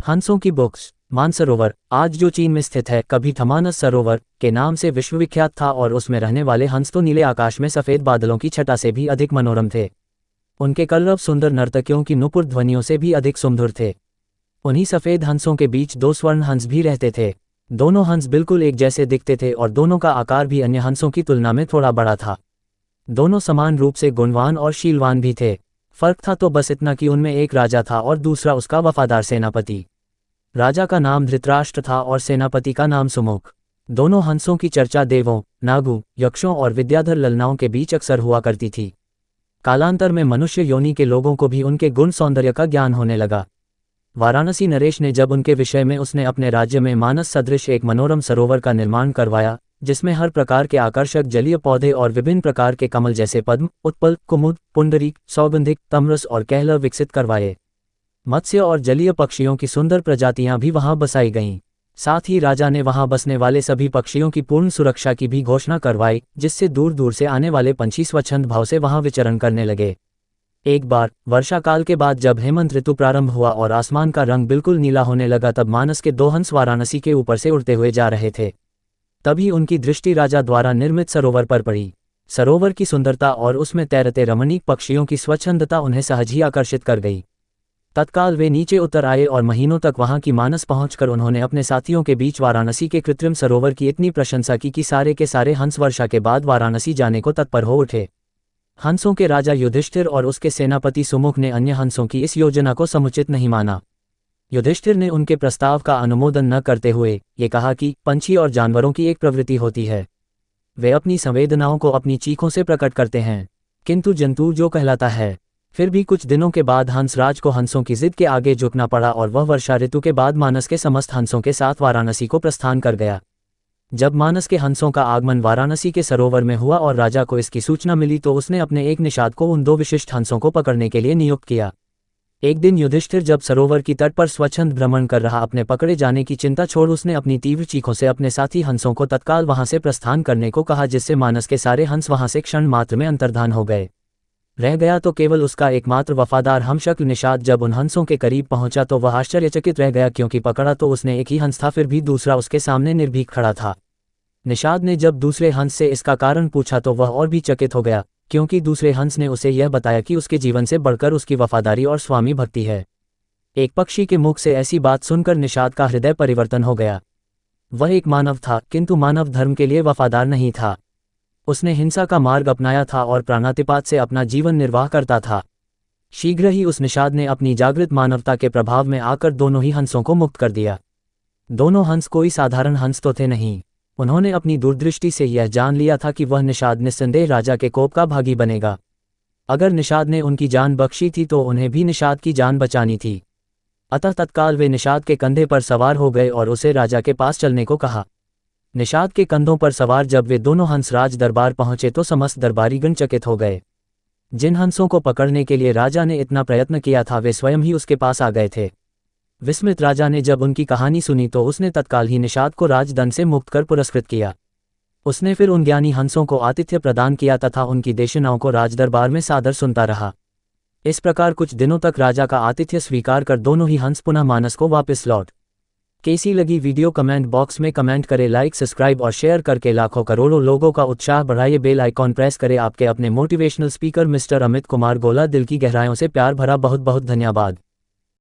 हंसों की बुक्स। मानसरोवर, आज जो चीन में स्थित है, कभी थमानस सरोवर के नाम से विश्वविख्यात था और उसमें रहने वाले हंस तो नीले आकाश में सफ़ेद बादलों की छटा से भी अधिक मनोरम थे। उनके कलरव सुंदर नर्तकियों की नुपुर ध्वनियों से भी अधिक सुमधुर थे। उन्हीं सफ़ेद हंसों के बीच दो स्वर्ण हंस भी रहते थे। दोनों हंस बिल्कुल एक जैसे दिखते थे और दोनों का आकार भी अन्य हंसों की तुलना में थोड़ा बड़ा था। दोनों समान रूप से गुणवान और शीलवान भी थे। फर्क था तो बस इतना कि उनमें एक राजा था और दूसरा उसका वफादार सेनापति। राजा का नाम धृतराष्ट्र था और सेनापति का नाम सुमुख। दोनों हंसों की चर्चा देवों, नागों, यक्षों और विद्याधर ललनाओं के बीच अक्सर हुआ करती थी। कालांतर में मनुष्य योनि के लोगों को भी उनके गुण सौंदर्य का ज्ञान होने लगा। वाराणसी नरेश ने जब उनके विषय में उसने अपने राज्य में मानस सदृश एक मनोरम सरोवर का निर्माण करवाया, जिसमें हर प्रकार के आकर्षक जलीय पौधे और विभिन्न प्रकार के कमल जैसे पद्म, उत्पल, कुमुद, पुंडरीक, सौगंधिक, तमरस और कहलर विकसित करवाए। मत्स्य और जलीय पक्षियों की सुंदर प्रजातियां भी वहां बसाई गईं। साथ ही राजा ने वहां बसने वाले सभी पक्षियों की पूर्ण सुरक्षा की भी घोषणा करवाई, जिससे दूर दूर से आने वाले पंछी स्वच्छंद भाव से वहां विचरण करने लगे। एक बार वर्षा काल के बाद जब हेमंत ऋतु प्रारंभ हुआ और आसमान का रंग बिल्कुल नीला होने लगा, तब मानस के दो हंस वाराणसी के ऊपर से उड़ते हुए जा रहे थे। तभी उनकी दृष्टि राजा द्वारा निर्मित सरोवर पर पड़ी। सरोवर की सुंदरता और उसमें तैरते रमणीक पक्षियों की स्वच्छंदता उन्हें सहज ही आकर्षित कर गई। तत्काल वे नीचे उतर आए और महीनों तक वहां की मानस पहुंचकर उन्होंने अपने साथियों के बीच वाराणसी के कृत्रिम सरोवर की इतनी प्रशंसा की कि सारे के सारे हंस वर्षा के बाद वाराणसी जाने को तत्पर हो उठे। हंसों के राजा युधिष्ठिर और उसके सेनापति सुमुख ने अन्य हंसों की इस योजना को समुचित नहीं माना। युधिष्ठिर ने उनके प्रस्ताव का अनुमोदन न करते हुए ये कहा कि पंछी और जानवरों की एक प्रवृत्ति होती है, वे अपनी संवेदनाओं को अपनी चीखों से प्रकट करते हैं, किंतु जंतु जो कहलाता है। फिर भी कुछ दिनों के बाद हंसराज को हंसों की जिद के आगे झुकना पड़ा और वह वर्षा ऋतु के बाद मानस के समस्त हंसों के साथ वाराणसी को प्रस्थान कर गया। जब मानस के हंसों का आगमन वाराणसी के सरोवर में हुआ और राजा को इसकी सूचना मिली, तो उसने अपने एक निषाद को उन दो विशिष्ट हंसों को पकड़ने के लिए नियुक्त किया। एक दिन युधिष्ठिर जब सरोवर की तट पर स्वच्छंद भ्रमण कर रहा, अपने पकड़े जाने की चिंता छोड़ उसने अपनी तीव्र चीखों से अपने साथी हंसों को तत्काल वहां से प्रस्थान करने को कहा, जिससे मानस के सारे हंस वहां से क्षण मात्र में अंतर्धान हो गए। रह गया तो केवल उसका एकमात्र वफादार हमशक्ल निषाद। जब उन हंसों के करीब पहुंचा तो वह आश्चर्यचकित रह गया, क्योंकि पकड़ा तो उसने एक ही हंस था, फिर भी दूसरा उसके सामने निर्भीक खड़ा था। निषाद ने जब दूसरे हंस से इसका कारण पूछा तो वह और भी चकित हो गया, क्योंकि दूसरे हंस ने उसे यह बताया कि उसके जीवन से बढ़कर उसकी वफादारी और स्वामी भक्ति है। एक पक्षी के मुख से ऐसी बात सुनकर निषाद का हृदय परिवर्तन हो गया। वह एक मानव था, किंतु मानव धर्म के लिए वफादार नहीं था। उसने हिंसा का मार्ग अपनाया था और प्राणातिपात से अपना जीवन निर्वाह करता था। शीघ्र ही उस निषाद ने अपनी जागृत मानवता के प्रभाव में आकर दोनों ही हंसों को मुक्त कर दिया। दोनों हंस कोई साधारण हंस तो थे नहीं। उन्होंने अपनी दूरदृष्टि से यह जान लिया था कि वह निषाद निस्संदेह राजा के कोप का भागी बनेगा। अगर निषाद ने उनकी जान बख्शी थी तो उन्हें भी निषाद की जान बचानी थी। अतः तत्काल वे निषाद के कंधे पर सवार हो गए और उसे राजा के पास चलने को कहा। निषाद के कंधों पर सवार जब वे दोनों हंस राज दरबार पहुंचे तो समस्त दरबारीगण चकित हो गए। जिन हंसों को पकड़ने के लिए राजा ने इतना प्रयत्न किया था, वे स्वयं ही उसके पास आ गए थे। विस्मित राजा ने जब उनकी कहानी सुनी तो उसने तत्काल ही निषाद को राजदंड से मुक्त कर पुरस्कृत किया। उसने फिर उन ज्ञानी हंसों को आतिथ्य प्रदान किया तथा उनकी देशनाओं को राजदरबार में सादर सुनता रहा। इस प्रकार कुछ दिनों तक राजा का आतिथ्य स्वीकार कर दोनों ही हंस पुनः मानस को वापस लौट। कैसी लगी वीडियो कमेंट बॉक्स में कमेंट करें। लाइक, सब्सक्राइब और शेयर करके लाखों करोड़ों लोगों का उत्साह बढ़ाइए। बेल आइकॉन प्रेस करें। आपके अपने motivational speaker mister Amit Kumar गोला। दिल की गहराइयों से प्यार भरा बहुत बहुत धन्यवाद।